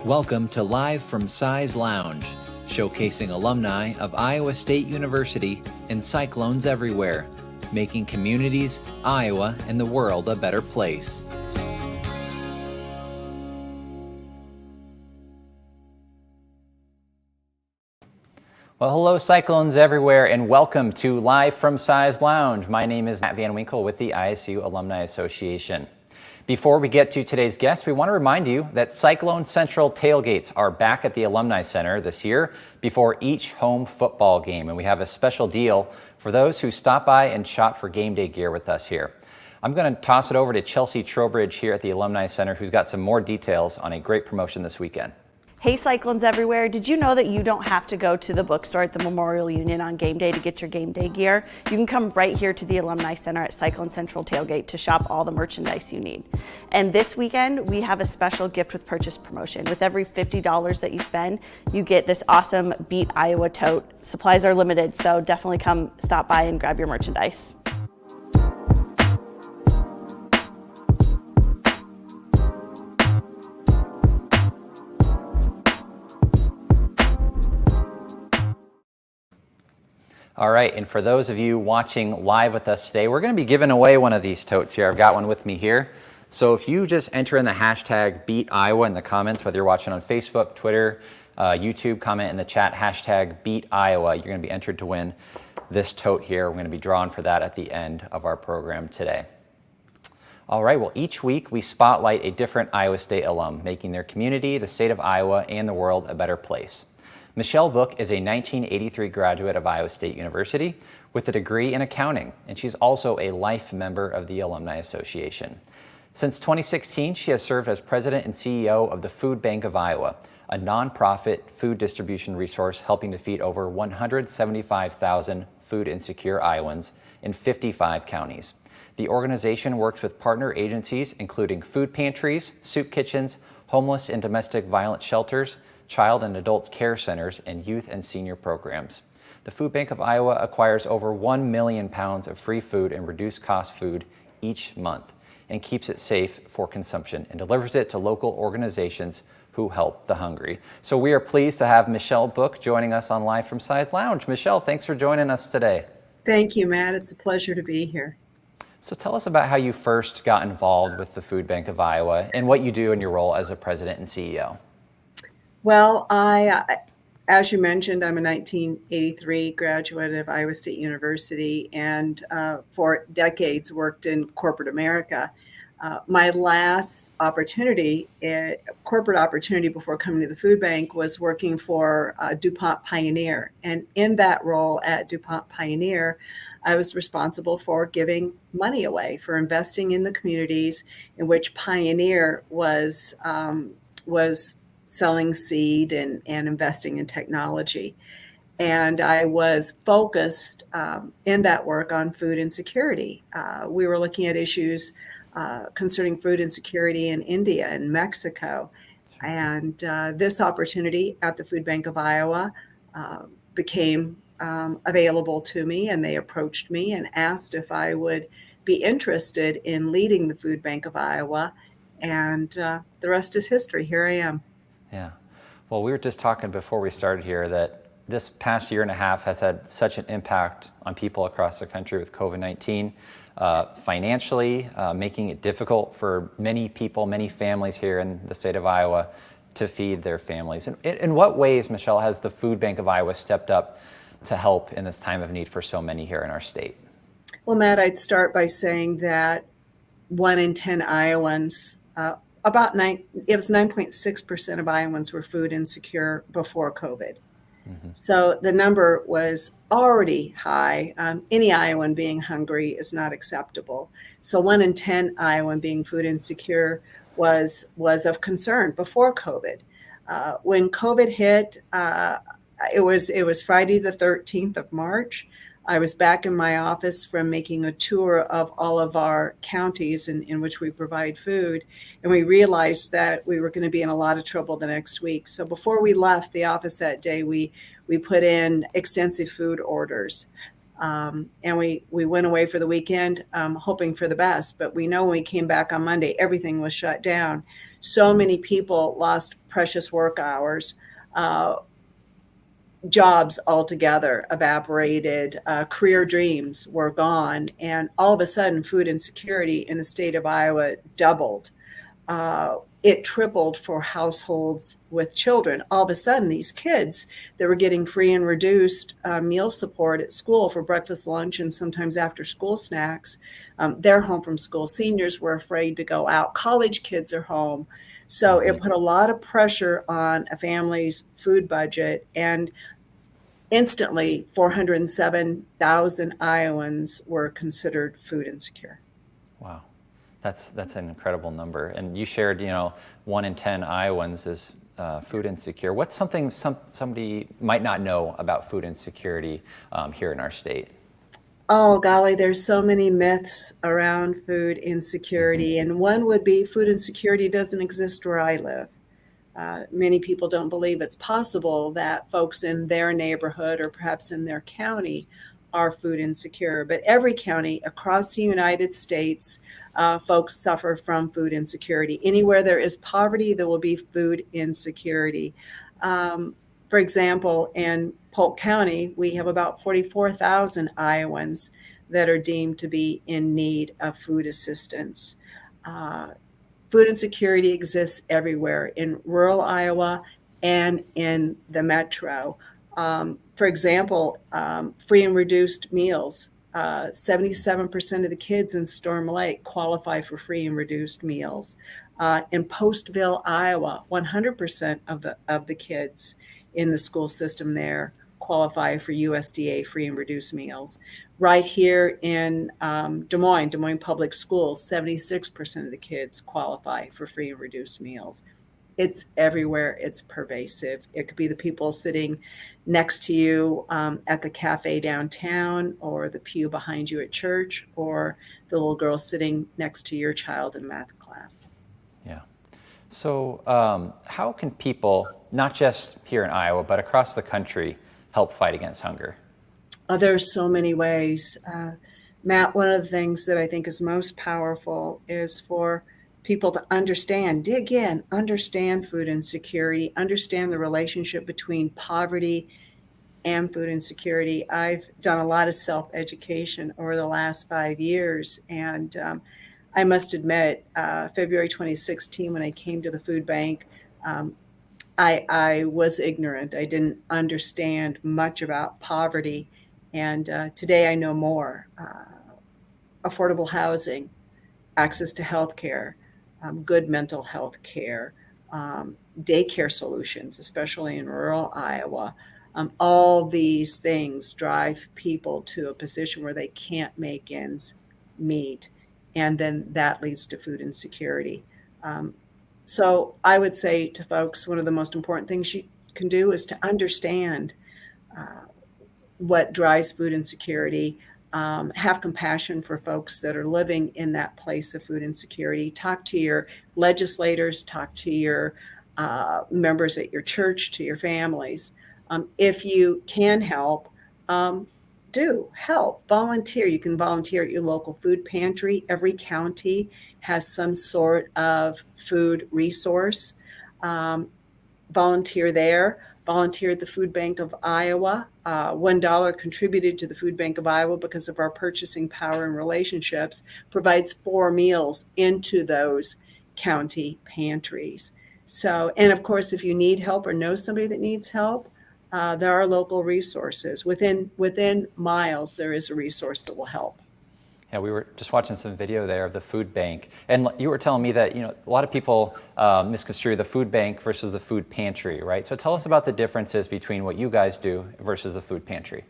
Welcome to Live from Size Lounge, showcasing alumni of Iowa State University and Cyclones everywhere, making communities, Iowa, and the world a better place. Well, hello, Cyclones everywhere, and welcome to Live from Size Lounge. My name is Matt Van Winkle with the ISU Alumni Association. Before we get to today's guest, we want to remind you that Cyclone Central tailgates are back at the Alumni Center this year before each home football game, and we have a special deal for those who stop by and shop for game day gear with us here. I'm going to toss it over to Chelsea Trowbridge here at the Alumni Center, who's got some more details on a great promotion this weekend. Hey Cyclones everywhere, did you know that you don't have to go to the bookstore at the Memorial Union on game day to get your game day gear? You can come right here to the Alumni Center at Cyclone Central Tailgate to shop all the merchandise you need. And this weekend, we have a special gift with purchase promotion. With every $50 that you spend, you get this awesome Beat Iowa tote. Supplies are limited, so definitely come stop by and grab your merchandise. All right, and for those of you watching live with us today, we're going to be giving away one of these totes here. I've got one with me here. So if you just enter in the hashtag Beat Iowa in the comments, whether you're watching on Facebook, Twitter, YouTube, comment in the chat, hashtag Beat Iowa, you're going to be entered to win this tote here. We're going to be drawing for that at the end of our program today. All right, well, each week we spotlight a different Iowa State alum, making their community, the state of Iowa, and the world a better place. Michelle Book is a 1983 graduate of Iowa State University with a degree in accounting, and she's also a life member of the Alumni Association. Since 2016, she has served as president and CEO of the Food Bank of Iowa, a nonprofit food distribution resource helping to feed over 175,000 food insecure Iowans in 55 counties. The organization works with partner agencies including food pantries, soup kitchens, homeless and domestic violence shelters, child and adult care centers, and youth and senior programs. The Food Bank of Iowa acquires over 1 million pounds of free food and reduced cost food each month and keeps it safe for consumption and delivers it to local organizations who help the hungry. So we are pleased to have Michelle Book joining us on Live from Size Lounge. Michelle, thanks for joining us today. Thank you, Matt. It's a pleasure to be here. So tell us about how you first got involved with the Food Bank of Iowa and what you do in your role as a president and CEO. Well, as you mentioned, I'm a 1983 graduate of Iowa State University and for decades worked in corporate America. My last corporate opportunity before coming to the food bank was working for DuPont Pioneer. And in that role at DuPont Pioneer, I was responsible for giving money away, for investing in the communities in which Pioneer was selling seed and investing in technology. And I was focused in that work on food insecurity. We were looking at issues concerning food insecurity in India and Mexico. And this opportunity at the Food Bank of Iowa became available to me, and they approached me and asked if I would be interested in leading the Food Bank of Iowa. And the rest is history. Here I am. Yeah. Well, we were just talking before we started here that this past year and a half has had such an impact on people across the country with COVID-19, financially, making it difficult for many people, many families here in the state of Iowa to feed their families. In what ways, Michelle, has the Food Bank of Iowa stepped up to help in this time of need for so many here in our state? Well, Matt, I'd start by saying that 1 in 10 Iowans, it was 9.6% of Iowans were food insecure before COVID. Mm-hmm. So the number was already high. Any Iowan being hungry is not acceptable. So 1 in 10 Iowan being food insecure was of concern before COVID. When COVID hit, it was Friday the 13th of March. I was back in my office from making a tour of all of our counties in which we provide food, and we realized that we were going to be in a lot of trouble the next week. So before we left the office that day, we put in extensive food orders. And we went away for the weekend, hoping for the best. But we know when we came back on Monday, everything was shut down. So many people lost precious work hours. Jobs altogether evaporated, career dreams were gone, and all of a sudden, food insecurity in the state of Iowa doubled. It tripled for households with children. All of a sudden, these kids that were getting free and reduced meal support at school for breakfast, lunch, and sometimes after school snacks, they're home from school. Seniors were afraid to go out. College kids are home. So it put a lot of pressure on a family's food budget, and instantly 407,000 Iowans were considered food insecure. Wow. That's an incredible number. And you shared, 1 in 10 Iowans is food insecure. What's something somebody might not know about food insecurity here in our state? Oh, golly, there's so many myths around food insecurity. And one would be food insecurity doesn't exist where I live. Many people don't believe it's possible that folks in their neighborhood or perhaps in their county are food insecure. But every county across the United States, folks suffer from food insecurity. Anywhere there is poverty, there will be food insecurity. For example, in Polk County, we have about 44,000 Iowans that are deemed to be in need of food assistance. Food insecurity exists everywhere in rural Iowa and in the metro. For example, free and reduced meals. 77% of the kids in Storm Lake qualify for free and reduced meals. In Postville, Iowa, 100% of the kids in the school system there qualify for USDA free and reduced meals. Right here in Des Moines Public Schools, 76% of the kids qualify for free and reduced meals. It's everywhere. It's pervasive. It could be the people sitting next to you at the cafe downtown, or the pew behind you at church, or the little girl sitting next to your child in math class. Yeah. So how can people, not just here in Iowa, but across the country, help fight against hunger? There's so many ways. Matt, one of the things that I think is most powerful is for people to understand, dig in, understand food insecurity, understand the relationship between poverty and food insecurity. I've done a lot of self-education over the last 5 years, and I must admit, February 2016, when I came to the food bank, I was ignorant. I didn't understand much about poverty, and today I know more. Affordable housing, access to health care, good mental health care, daycare solutions, especially in rural Iowa. All these things drive people to a position where they can't make ends meet, and then that leads to food insecurity. So I would say to folks, one of the most important things you can do is to understand what drives food insecurity. Have compassion for folks that are living in that place of food insecurity. Talk to your legislators, talk to your members at your church, to your families. If you can help, do help. Volunteer. You can volunteer at your local food pantry. Every county has some sort of food resource. Volunteer there. Volunteer at the Food Bank of Iowa. $1 contributed to the Food Bank of Iowa because of our purchasing power and relationships provides 4 meals into those county pantries. So, and of course, if you need help or know somebody that needs help, there are local resources. Within miles, there is a resource that will help. Yeah, we were just watching some video there of the food bank, and you were telling me that a lot of people misconstrue the food bank versus the food pantry, right? So tell us about the differences between what you guys do versus the food pantry.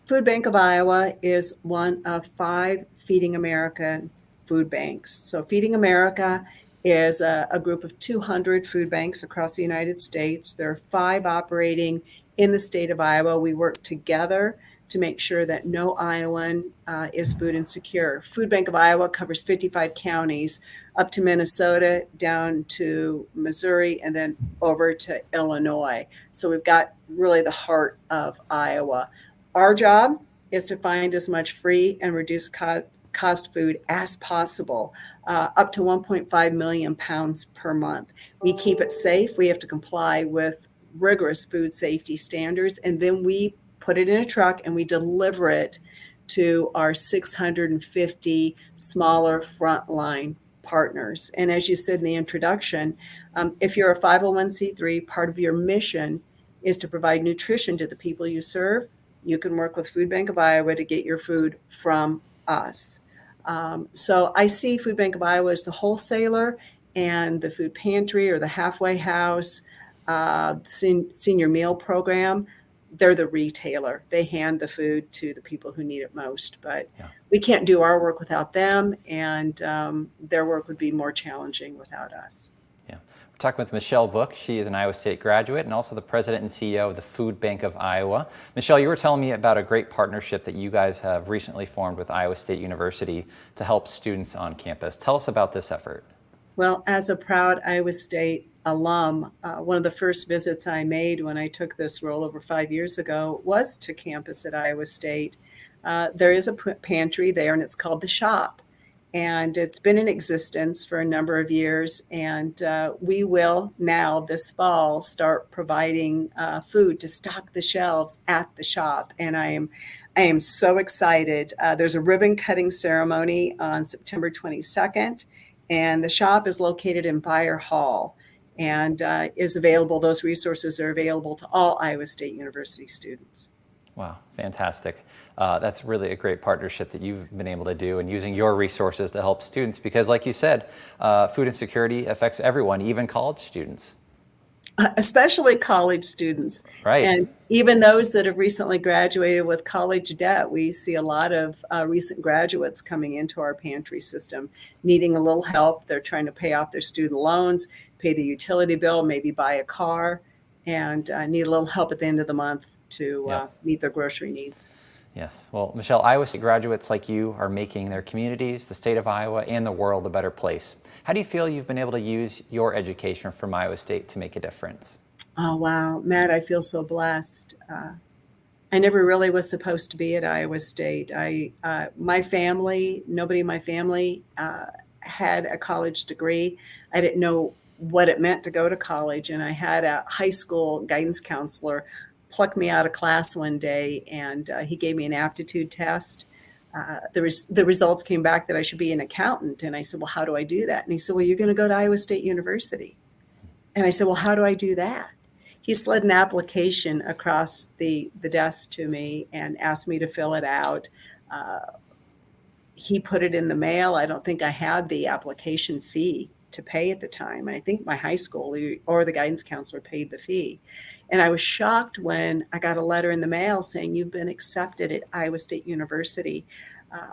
Food Bank of Iowa is one of 5 Feeding America food banks. So Feeding America is a group of 200 food banks across the United States. There are 5 operating in the state of Iowa. We work together to make sure that no Iowan is food insecure. Food Bank of Iowa covers 55 counties, up to Minnesota, down to Missouri, and then over to Illinois. So we've got really the heart of Iowa. Our job is to find as much free and reduced cost food as possible, up to 1.5 million pounds per month. We keep it safe. We have to comply with rigorous food safety standards, and then we put it in a truck and we deliver it to our 650 smaller frontline partners. And as you said in the introduction, if you're a 501c3, part of your mission is to provide nutrition to the people you serve. You can work with Food Bank of Iowa to get your food from us. So I see Food Bank of Iowa as the wholesaler, and the food pantry or the halfway house, senior meal program, they're the retailer. They hand the food to the people who need it most. But Yeah. we can't do our work without them, and their work would be more challenging without us. Yeah. We're talking with Michelle Book. She is an Iowa State graduate and also the president and CEO of the Food Bank of Iowa. Michelle, you were telling me about a great partnership that you guys have recently formed with Iowa State University to help students on campus. Tell us about this effort. Well, as a proud Iowa State alum, one of the first visits I made when I took this role over 5 years ago was to campus at Iowa State. There is a pantry there, and it's called The Shop. And it's been in existence for a number of years. And we will now, this fall, start providing food to stock the shelves at the shop. And I am so excited. There's a ribbon cutting ceremony on September 22nd. And the shop is located in Beyer Hall and is available. Those resources are available to all Iowa State University students. Wow, fantastic. That's really a great partnership that you've been able to do and using your resources to help students because like you said, food insecurity affects everyone, even college students. Especially college students. Right. And even those that have recently graduated with college debt, we see a lot of recent graduates coming into our pantry system needing a little help. They're trying to pay off their student loans, pay the utility bill, maybe buy a car, and need a little help at the end of the month to meet their grocery needs. Yes. Well, Michelle, Iowa State graduates like you are making their communities, the state of Iowa, and the world a better place. How do you feel you've been able to use your education from Iowa State to make a difference? Oh, wow. Matt, I feel so blessed. I never really was supposed to be at Iowa State. My family, nobody in my family had a college degree. I didn't know what it meant to go to college. And I had a high school guidance counselor pluck me out of class one day, and he gave me an aptitude test. The results came back that I should be an accountant. And I said, well, how do I do that? And he said, well, you're going to go to Iowa State University. And I said, well, how do I do that? He slid an application across the desk to me and asked me to fill it out. He put it in the mail. I don't think I had the application fee to pay at the time. And I think my high school or the guidance counselor paid the fee. And I was shocked when I got a letter in the mail saying, you've been accepted at Iowa State University.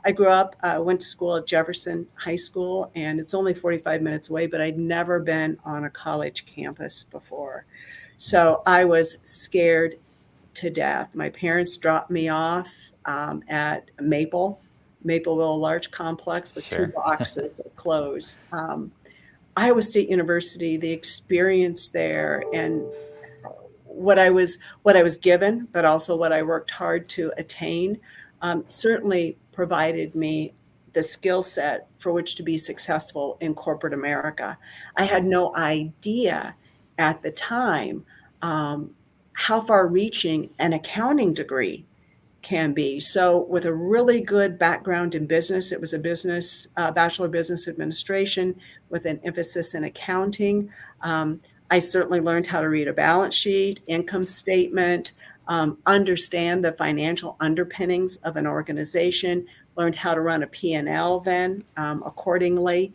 I grew up, went to school at Jefferson High School, and it's only 45 minutes away, but I'd never been on a college campus before. So I was scared to death. My parents dropped me off at Mapleville Large Complex with Sure. 2 boxes of clothes. Iowa State University, the experience there, and what I was given, but also what I worked hard to attain, certainly provided me the skill set for which to be successful in corporate America. I had no idea at the time how far-reaching an accounting degree can be. So with a really good background in business, it was a Bachelor of Business Administration with an emphasis in accounting. I certainly learned how to read a balance sheet, income statement, understand the financial underpinnings of an organization, learned how to run a P&L then accordingly,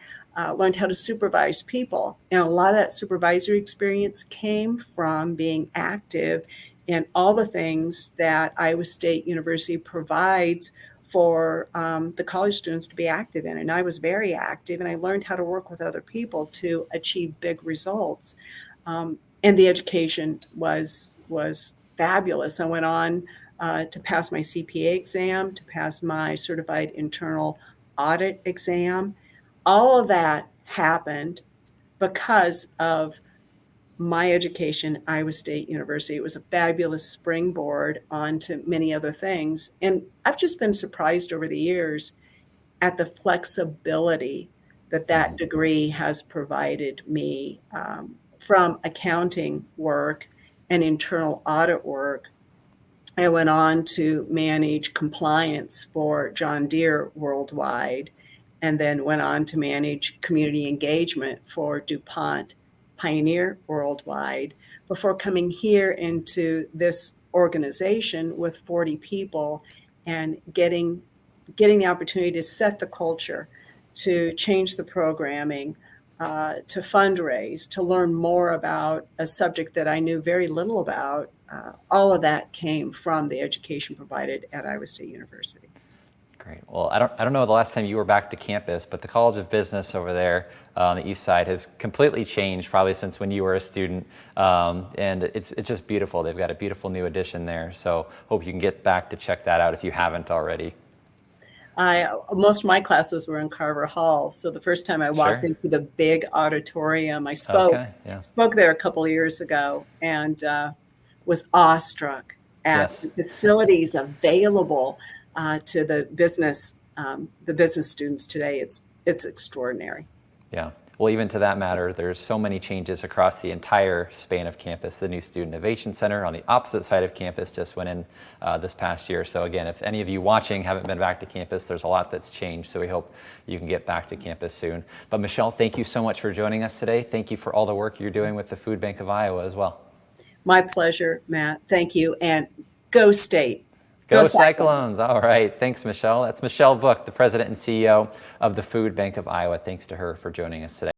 learned how to supervise people. And a lot of that supervisory experience came from being active in all the things that Iowa State University provides for the college students to be active in. And I was very active, and I learned how to work with other people to achieve big results. And the education was fabulous. I went on to pass my CPA exam, to pass my certified internal audit exam. All of that happened because of my education at Iowa State University. It was a fabulous springboard onto many other things. And I've just been surprised over the years at the flexibility that that degree has provided me, from accounting work and internal audit work. I went on to manage compliance for John Deere worldwide, and then went on to manage community engagement for DuPont Pioneer worldwide before coming here into this organization with 40 people and getting the opportunity to set the culture, to change the programming, to fundraise, to learn more about a subject that I knew very little about. All of that came from the education provided at Iowa State University. Great. Well, I don't know the last time you were back to campus, but the College of Business over there on the east side has completely changed probably since when you were a student. And it's just beautiful. They've got a beautiful new addition there. So hope you can get back to check that out if you haven't already. Most of my classes were in Carver Hall. So the first time I walked into the big auditorium, I spoke there a couple of years ago, and was awestruck at the facilities available to the business students today. It's extraordinary. Yeah. Well, even to that matter, there's so many changes across the entire span of campus. The new Student Innovation Center on the opposite side of campus just went in this past year. So again, if any of you watching haven't been back to campus, there's a lot that's changed. So we hope you can get back to campus soon. But Michelle, thank you so much for joining us today. Thank you for all the work you're doing with the Food Bank of Iowa as well. My pleasure, Matt. Thank you. And go State. Go Cyclones. All right. Thanks, Michelle. That's Michelle Book, the president and CEO of the Food Bank of Iowa. Thanks to her for joining us today.